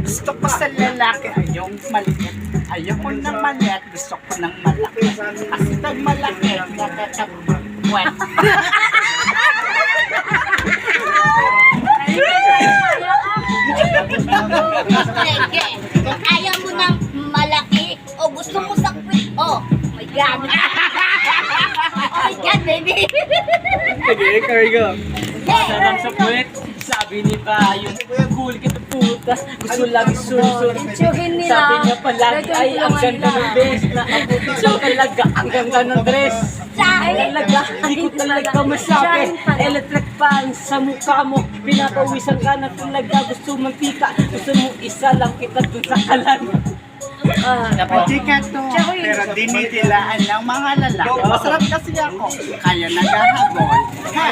Gusto ko sa lalaki, ayong maliit. Ayoko ng maliit, gusto ko ng malaki. Kasi pag malaki, nakakabuwan. Sige, kung ayaw mo ng malaki o gusto mo sa quick, oh my God. Oh my God, baby. Sige, Cargo. Sarap sa puwet, sabi ni Bayon, cool kita puta, gusto lang isusunod. Itsuhin nila. Sabi niya palagi ay ang ganda ng best na ako. So talaga ang ganda ng dress. Ay talaga, hindi ko talaga masabi. Electric fan sa mukha mo, pinapawisan ka na talaga. Gusto mantika, gusto mo isa lang kita dun sa kalan. Hindi ka to, pero dinidilaan ng mga lalaki. Masarap kasi ako, kaya naghahabol. Ha?